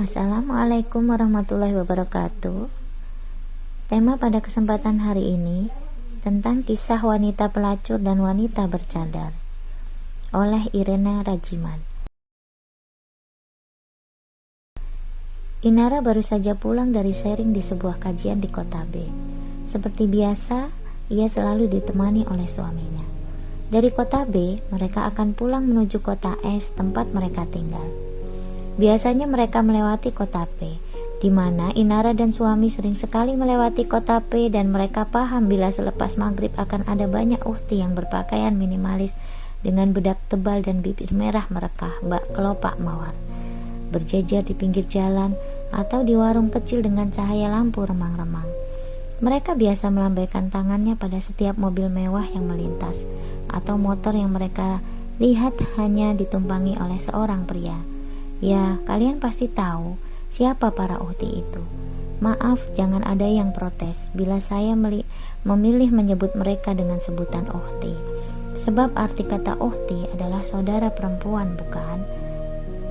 Assalamualaikum warahmatullahi wabarakatuh. Tema pada kesempatan hari ini tentang kisah wanita pelacur dan wanita bercadar oleh Irena Rajiman. Inara baru saja pulang dari sharing di sebuah kajian di kota B. Seperti biasa, ia selalu ditemani oleh suaminya. Dari kota B, mereka akan pulang menuju kota S tempat mereka tinggal. Biasanya mereka melewati kota P, di mana Inara dan suami sering sekali melewati kota P, dan mereka paham bila selepas maghrib akan ada banyak uhti yang berpakaian minimalis dengan bedak tebal dan bibir merah merekah bak kelopak mawar, berjejer di pinggir jalan atau di warung kecil dengan cahaya lampu remang-remang. Mereka biasa melambaikan tangannya pada setiap mobil mewah yang melintas atau motor yang mereka lihat hanya ditumpangi oleh seorang pria. Ya, kalian pasti tahu siapa para uhti itu. Maaf, jangan ada yang protes bila saya memilih menyebut mereka dengan sebutan uhti. Sebab arti kata uhti adalah saudara perempuan, bukan?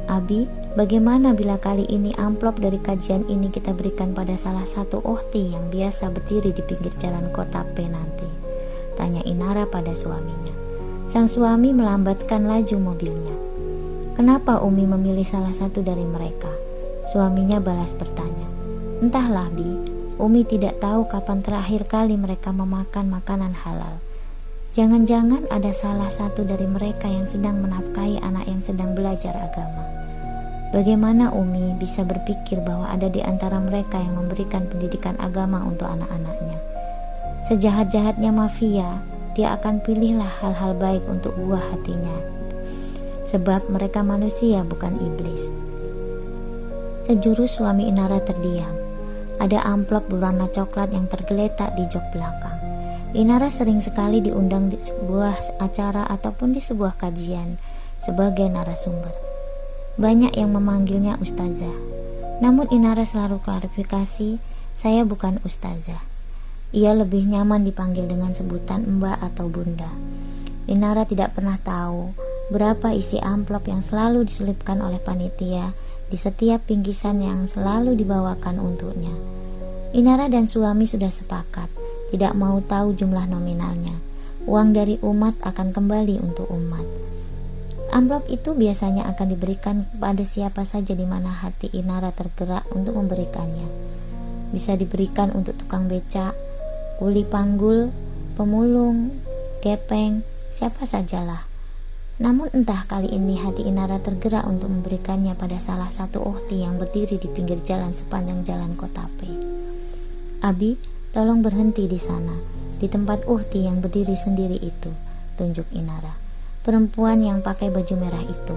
Abi, bagaimana bila kali ini amplop dari kajian ini kita berikan pada salah satu uhti yang biasa berdiri di pinggir jalan kota P nanti? Tanya Inara pada suaminya. Sang suami melambatkan laju mobilnya. Kenapa Umi memilih salah satu dari mereka? Suaminya balas bertanya. Entahlah Bi, Umi tidak tahu kapan terakhir kali mereka memakan makanan halal. Jangan-jangan ada salah satu dari mereka yang sedang menafkahi anak yang sedang belajar agama. Bagaimana Umi bisa berpikir bahwa ada di antara mereka yang memberikan pendidikan agama untuk anak-anaknya? Sejahat-jahatnya mafia, dia akan pilihlah hal-hal baik untuk buah hatinya. Sebab mereka manusia, bukan iblis. Sejurus suami Inara terdiam. Ada amplop berwarna coklat yang tergeletak di jok belakang. Inara sering sekali diundang di sebuah acara ataupun di sebuah kajian sebagai narasumber. Banyak yang memanggilnya ustazah. Namun Inara selalu klarifikasi, saya bukan ustazah. Ia lebih nyaman dipanggil dengan sebutan mbak atau bunda. Inara tidak pernah tahu berapa isi amplop yang selalu diselipkan oleh panitia di setiap bingkisan yang selalu dibawakan untuknya. Inara dan suami sudah sepakat tidak mau tahu jumlah nominalnya. Uang dari umat akan kembali untuk umat. Amplop itu biasanya akan diberikan kepada siapa saja di mana hati Inara tergerak untuk memberikannya. Bisa diberikan untuk tukang becak, kuli panggul, pemulung, gepeng, siapa sajalah. Namun entah kali ini hati Inara tergerak untuk memberikannya pada salah satu uhti yang berdiri di pinggir jalan sepanjang jalan kota P. Abi, tolong berhenti di sana, di tempat uhti yang berdiri sendiri itu, tunjuk Inara. Perempuan yang pakai baju merah itu.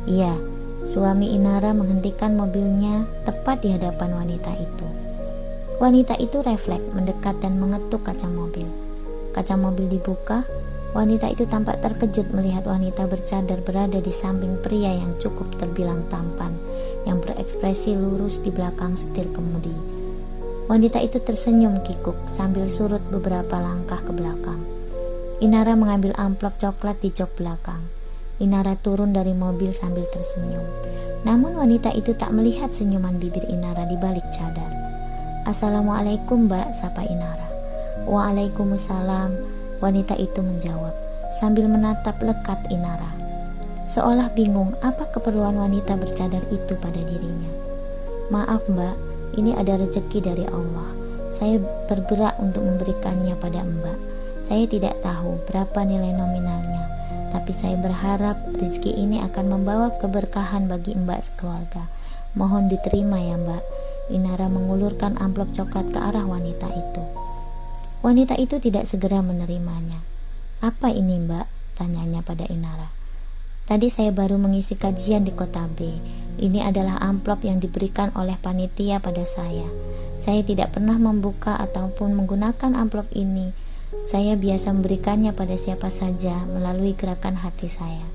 Iya, suami Inara menghentikan mobilnya tepat di hadapan wanita itu. Wanita itu refleks mendekat dan mengetuk kaca mobil. Kaca mobil dibuka. Wanita itu tampak terkejut melihat wanita bercadar berada di samping pria yang cukup terbilang tampan, yang berekspresi lurus di belakang setir kemudi. Wanita itu tersenyum kikuk sambil surut beberapa langkah ke belakang. Inara mengambil amplop coklat di jok belakang. Inara turun dari mobil sambil tersenyum. Namun wanita itu tak melihat senyuman bibir Inara di balik cadar. Assalamualaikum Mbak, sapa Inara. Waalaikumsalam. Wanita itu menjawab sambil menatap lekat Inara, seolah bingung apa keperluan wanita bercadar itu pada dirinya. Maaf Mbak, ini ada rezeki dari Allah. Saya bergerak untuk memberikannya pada Mbak. Saya tidak tahu berapa nilai nominalnya, tapi saya berharap rezeki ini akan membawa keberkahan bagi Mbak sekeluarga. Mohon diterima ya Mbak. Inara mengulurkan amplop coklat ke arah wanita itu. Wanita itu tidak segera menerimanya. Apa ini Mbak? Tanyanya pada Inara. Tadi saya baru mengisi kajian di kota B. Ini adalah amplop yang diberikan oleh panitia pada saya. Saya tidak pernah membuka ataupun menggunakan amplop ini. Saya biasa memberikannya pada siapa saja melalui gerakan hati saya.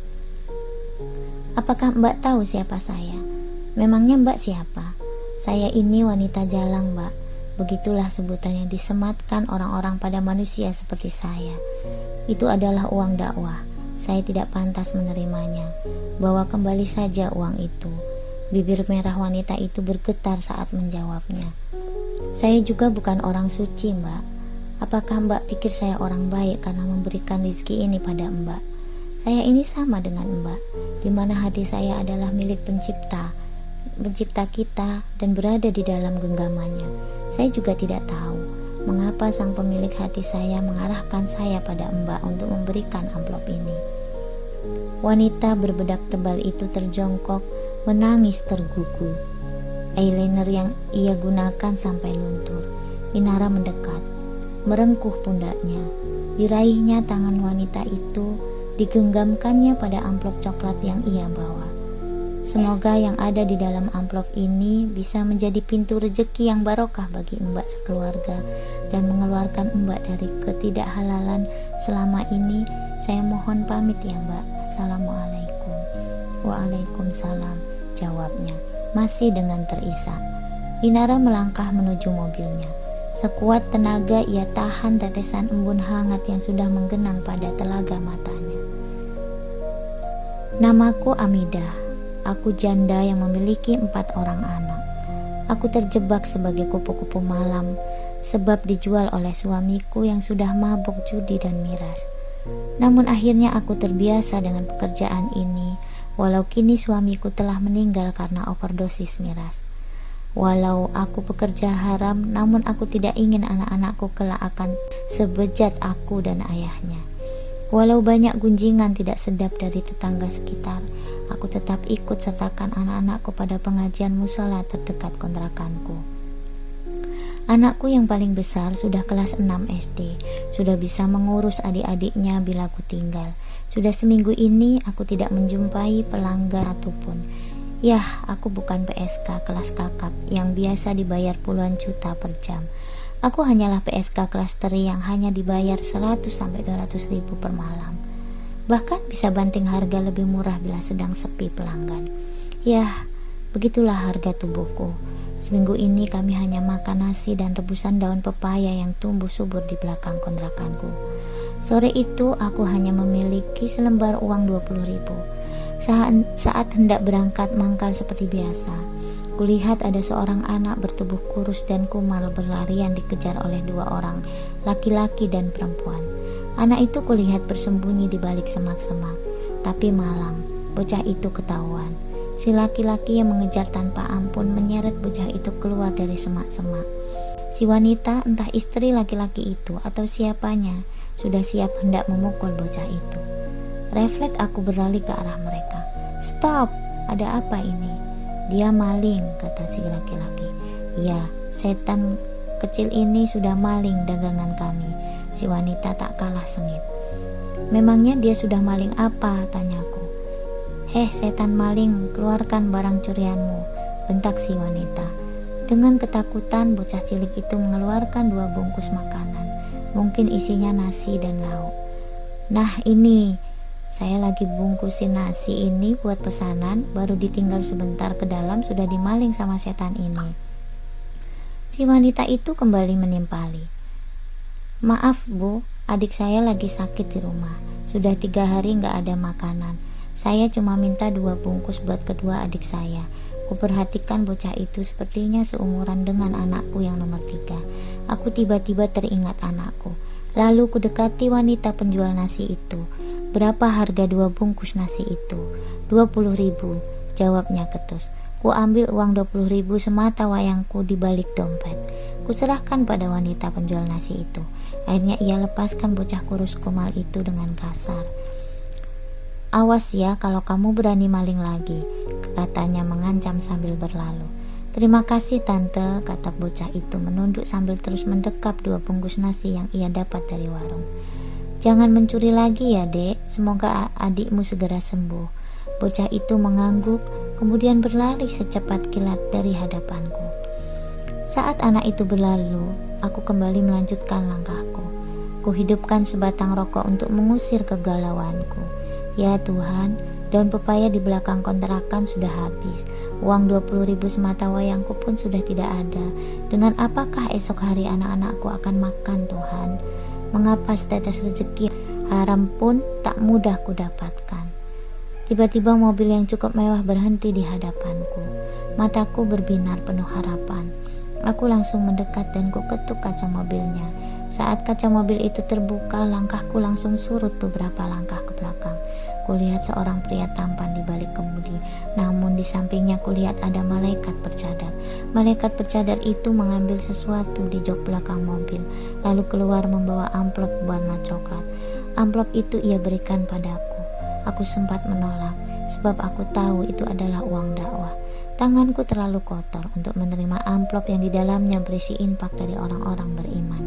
Apakah Mbak tahu siapa saya? Memangnya Mbak siapa? Saya ini wanita jalang Mbak. Begitulah sebutan yang disematkan orang-orang pada manusia seperti saya. Itu adalah uang dakwah. Saya tidak pantas menerimanya. Bawa kembali saja uang itu. Bibir merah wanita itu bergetar saat menjawabnya. Saya juga bukan orang suci, Mbak. Apakah Mbak pikir saya orang baik karena memberikan rezeki ini pada Mbak? Saya ini sama dengan Mbak, di mana hati saya adalah milik pencipta kita dan berada di dalam genggamannya. Saya juga tidak tahu mengapa sang pemilik hati saya mengarahkan saya pada Mbak untuk memberikan amplop ini. Wanita berbedak tebal itu terjongkok, menangis tergugu. Eyeliner yang ia gunakan sampai luntur. Inara mendekat, merengkuh pundaknya. Diraihnya tangan wanita itu, digenggamkannya pada amplop coklat yang ia bawa. Semoga yang ada di dalam amplop ini bisa menjadi pintu rezeki yang barokah bagi Mbak sekeluarga dan mengeluarkan Mbak dari ketidakhalalan selama ini. Saya mohon pamit ya Mbak. Assalamualaikum. Waalaikumsalam, jawabnya, masih dengan terisak. Inara melangkah menuju mobilnya. Sekuat tenaga ia tahan tetesan embun hangat yang sudah menggenang pada telaga matanya. Namaku Amidah. Aku janda yang memiliki 4 orang anak. Aku terjebak sebagai kupu-kupu malam sebab dijual oleh suamiku yang sudah mabuk judi dan miras. Namun akhirnya aku terbiasa dengan pekerjaan ini, walau kini suamiku telah meninggal karena overdosis miras. Walau aku pekerja haram, namun aku tidak ingin anak-anakku kelak akan sebejat aku dan ayahnya. Walau banyak gunjingan tidak sedap dari tetangga sekitar, aku tetap ikut sertakan anak-anakku pada pengajian musola terdekat kontrakanku. Anakku yang paling besar sudah kelas 6 SD, sudah bisa mengurus adik-adiknya bila aku tinggal. Sudah seminggu ini aku tidak menjumpai pelanggan satupun. Yah, aku bukan PSK kelas kakap yang biasa dibayar puluhan juta per jam. Aku hanyalah PSK kelas teri yang hanya dibayar 100-200 ribu per malam. Bahkan bisa banting harga lebih murah bila sedang sepi pelanggan. Yah, begitulah harga tubuhku. Seminggu ini kami hanya makan nasi dan rebusan daun pepaya yang tumbuh subur di belakang kontrakanku. Sore itu aku hanya memiliki selembar uang 20 ribu. Saat hendak berangkat mangkal seperti biasa, kulihat ada seorang anak bertubuh kurus dan kumal berlarian dikejar oleh 2 orang, laki-laki dan perempuan. Anak itu kulihat bersembunyi di balik semak-semak, tapi malang bocah itu ketahuan. Si laki-laki yang mengejar tanpa ampun menyeret bocah itu keluar dari semak-semak. Si wanita, entah istri laki-laki itu atau siapanya, sudah siap hendak memukul bocah itu. Refleks aku berlari ke arah mereka. Stop, ada apa ini? Dia maling, kata si laki-laki. Ya, setan kecil ini sudah maling dagangan kami. Si wanita tak kalah sengit. Memangnya dia sudah maling apa? Tanyaku. Heh, setan maling, keluarkan barang curianmu, bentak si wanita. Dengan ketakutan, bocah cilik itu mengeluarkan 2 bungkus makanan. Mungkin isinya nasi dan lauk. Nah ini, saya lagi bungkusin nasi ini buat pesanan, baru ditinggal sebentar ke dalam sudah dimaling sama setan ini. Si wanita itu kembali menimpali. Maaf Bu, adik saya lagi sakit di rumah. Sudah 3 hari gak ada makanan. Saya cuma minta 2 bungkus buat kedua adik saya. Kuperhatikan bocah itu sepertinya seumuran dengan anakku yang nomor 3. Aku tiba-tiba teringat anakku. Lalu kudekati wanita penjual nasi itu. Berapa harga 2 bungkus nasi itu? 20 ribu, jawabnya ketus. Ku ambil uang 20 ribu semata wayangku di balik dompet. Ku serahkan pada wanita penjual nasi itu. Akhirnya ia lepaskan bocah kurus kumal itu dengan kasar. Awas ya kalau kamu berani maling lagi, katanya mengancam sambil berlalu. Terima kasih tante, kata bocah itu menunduk sambil terus mendekap 2 bungkus nasi yang ia dapat dari warung. Jangan mencuri lagi ya dek, semoga adikmu segera sembuh. Bocah itu mengangguk, kemudian berlari secepat kilat dari hadapanku. Saat anak itu berlalu, aku kembali melanjutkan langkahku. Kuhidupkan sebatang rokok untuk mengusir kegalauanku. Ya Tuhan, daun pepaya di belakang kontrakan sudah habis. Uang 20 ribu semata wayangku pun sudah tidak ada. Dengan apakah esok hari anak-anakku akan makan Tuhan? Mengapa setetes rezeki haram pun tak mudah kudapatkan? Tiba-tiba mobil yang cukup mewah berhenti di hadapanku. Mataku berbinar penuh harapan. Aku langsung mendekat dan kuketuk kaca mobilnya. Saat kaca mobil itu terbuka, langkahku langsung surut beberapa langkah ke belakang. Kulihat seorang pria tampan di balik kemudi, namun di sampingnya kulihat ada malaikat bercadar. Malaikat bercadar itu mengambil sesuatu di jok belakang mobil, lalu keluar membawa amplop warna coklat. Amplop itu ia berikan padaku. Aku sempat menolak, sebab aku tahu itu adalah uang dakwah. Tanganku terlalu kotor untuk menerima amplop yang di dalamnya berisi infak dari orang-orang beriman.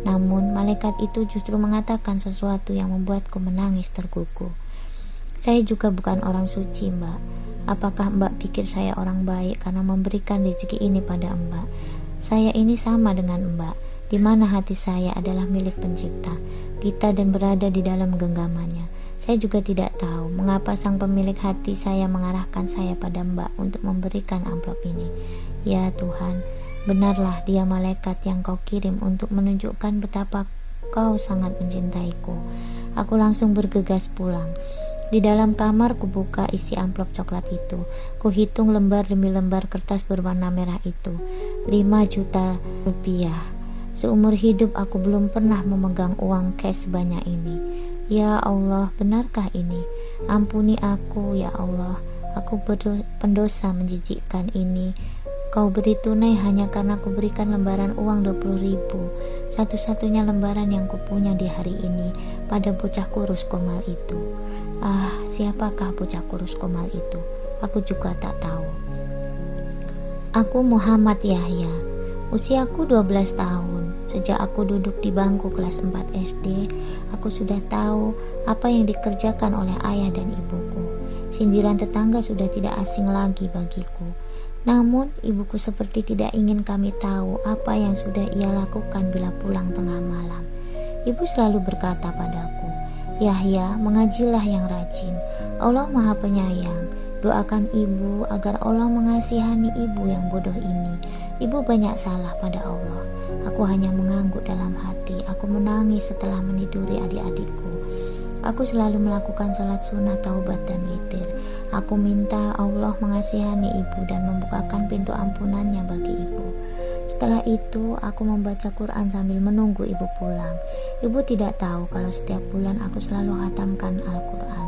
Namun malaikat itu justru mengatakan sesuatu yang membuatku menangis tergugu. Saya juga bukan orang suci, Mbak. Apakah Mbak pikir saya orang baik karena memberikan rezeki ini pada Mbak? Saya ini sama dengan Mbak, di mana hati saya adalah milik pencipta kita dan berada di dalam genggamannya. Saya juga tidak tahu mengapa sang pemilik hati saya mengarahkan saya pada Mbak untuk memberikan amplop ini. Ya Tuhan, benarlah dia malaikat yang kau kirim untuk menunjukkan betapa kau sangat mencintaiku. Aku langsung bergegas pulang. Di dalam kamar kubuka isi amplop coklat itu. Kuhitung lembar demi lembar kertas berwarna merah itu. 5 juta rupiah. Seumur hidup aku belum pernah memegang uang cash sebanyak ini. Ya Allah, benarkah ini? Ampuni aku ya Allah. Aku pendosa menjijikkan ini. Kau beri tunai hanya karena ku berikan lembaran uang 20.000, satu-satunya lembaran yang kupunya di hari ini, pada bocah kurus komal itu. Ah, siapakah bocah kurus komal itu? Aku juga tak tahu. Aku Muhammad Yahya. Usiaku 12 tahun. Sejak aku duduk di bangku kelas 4 SD, aku sudah tahu apa yang dikerjakan oleh ayah dan ibuku. Sindiran tetangga sudah tidak asing lagi bagiku. Namun, ibuku seperti tidak ingin kami tahu apa yang sudah ia lakukan bila pulang tengah malam. Ibu selalu berkata padaku, "Yahya, mengajilah yang rajin. Allah Maha Penyayang. Doakan ibu agar Allah mengasihani ibu yang bodoh ini. Ibu banyak salah pada Allah." Aku hanya mengangguk dalam hati. Aku menangis setelah meniduri adik-adikku. Aku selalu melakukan sholat sunnah, taubat, dan witir. Aku minta Allah mengasihani ibu dan membukakan pintu ampunannya bagi ibu. Setelah itu, aku membaca Quran sambil menunggu ibu pulang. Ibu tidak tahu kalau setiap bulan aku selalu khatamkan Al-Quran.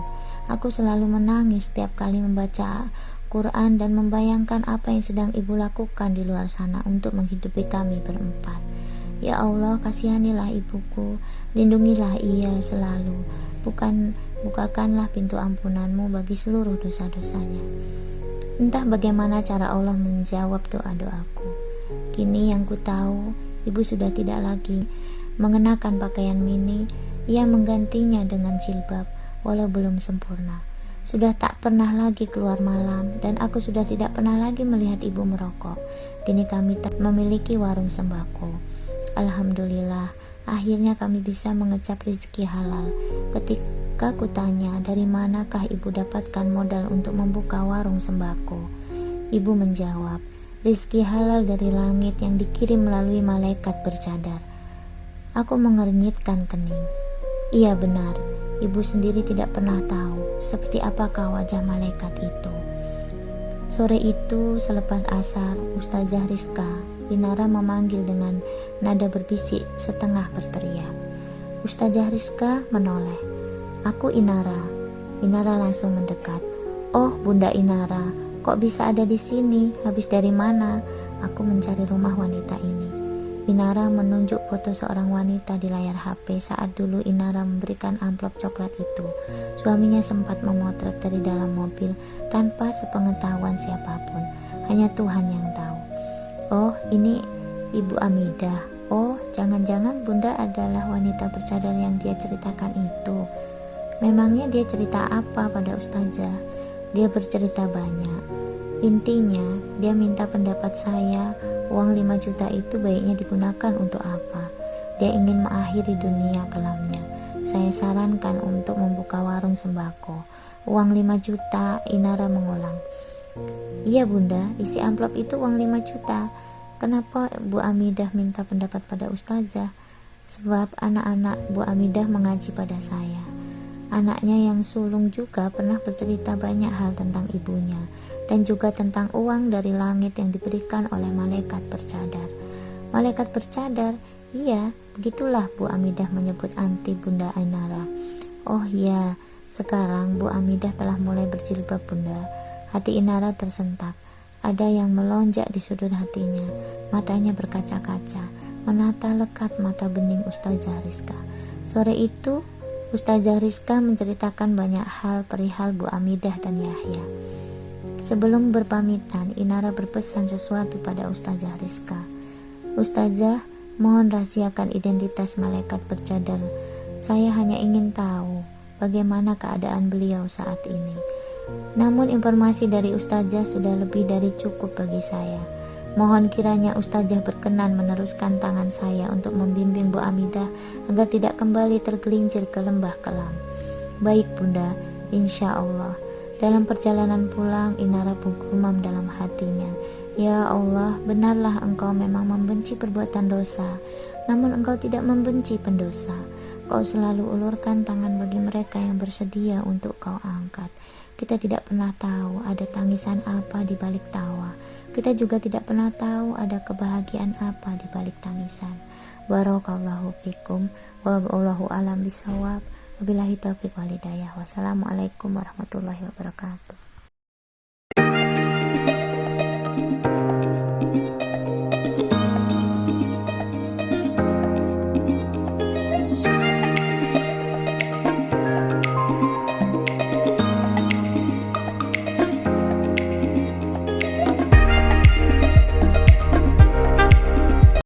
Aku selalu menangis setiap kali membaca Quran dan membayangkan apa yang sedang ibu lakukan di luar sana untuk menghidupi kami berempat. Ya Allah, kasihanilah ibuku, lindungilah ia selalu. Bukakanlah pintu ampunanmu bagi seluruh dosa-dosanya. Entah bagaimana cara Allah menjawab doa-doaku. Kini yang ku tahu, ibu sudah tidak lagi mengenakan pakaian mini. Ia menggantinya dengan jilbab, walau belum sempurna. Sudah tak pernah lagi keluar malam, dan aku sudah tidak pernah lagi melihat ibu merokok. Kini kami tak memiliki warung sembako. Alhamdulillah, akhirnya kami bisa mengecap rezeki halal. Ketika kutanya, dari manakah ibu dapatkan modal untuk membuka warung sembako? Ibu menjawab, rezeki halal dari langit yang dikirim melalui malaikat bercadar. Aku mengernyitkan kening. Iya benar, ibu sendiri tidak pernah tahu seperti apakah wajah malaikat itu. Sore itu selepas asar, Ustazah Rizka, Inara memanggil dengan nada berbisik setengah berteriak. Ustazah Rizka menoleh. Aku Inara. Inara langsung mendekat. Oh Bunda Inara, kok bisa ada di sini? Habis dari mana? Aku mencari rumah wanita ini. Inara menunjuk foto seorang wanita di layar HP saat dulu Inara memberikan amplop coklat itu. Suaminya sempat memotret dari dalam mobil tanpa sepengetahuan siapapun. Hanya Tuhan yang tahu. Oh, ini Ibu Amidah. Oh, jangan-jangan Bunda adalah wanita bercadar yang dia ceritakan itu. Memangnya dia cerita apa pada Ustazah? Dia bercerita banyak. Intinya, dia minta pendapat saya, uang 5 juta itu baiknya digunakan untuk apa. Dia ingin mengakhiri dunia kelamnya. Saya sarankan untuk membuka warung sembako. Uang 5 juta, Inara mengulang. Iya Bunda, isi amplop itu uang 5 juta. Kenapa Bu Amidah minta pendapat pada Ustazah? Sebab anak-anak Bu Amidah mengaji pada saya. Anaknya yang sulung juga pernah bercerita banyak hal tentang ibunya dan juga tentang uang dari langit yang diberikan oleh malaikat bercadar. Malaikat bercadar, iya, begitulah Bu Amidah menyebut anti Bunda Ainara. Oh iya, sekarang Bu Amidah telah mulai berjilbab Bunda. Hati Inara tersentak. Ada yang melonjak di sudut hatinya. Matanya berkaca-kaca, menata lekat mata bening Ustazah Rizka. Sore itu, Ustazah Rizka menceritakan banyak hal perihal Bu Amidah dan Yahya. Sebelum berpamitan, Inara berpesan sesuatu pada Ustazah Rizka. Ustazah, mohon rahasiakan identitas malaikat bercadar. Saya hanya ingin tahu bagaimana keadaan beliau saat ini. Namun informasi dari Ustazah sudah lebih dari cukup bagi saya. Mohon kiranya Ustazah berkenan meneruskan tangan saya untuk membimbing Bu Amidah agar tidak kembali tergelincir ke lembah kelam. Baik Bunda, insya Allah. Dalam perjalanan pulang, Inara bergumam dalam hatinya, ya Allah, benarlah Engkau memang membenci perbuatan dosa, namun Engkau tidak membenci pendosa. Kau selalu ulurkan tangan bagi mereka yang bersedia untuk Kau angkat. Kita tidak pernah tahu ada tangisan apa di balik tawa. Kita juga tidak pernah tahu ada kebahagiaan apa di balik tangisan. Barakallahu fikum wa wallahu alam bisawab. Wabillahi taufiq wal hidayah. Wassalamualaikum warahmatullahi wabarakatuh.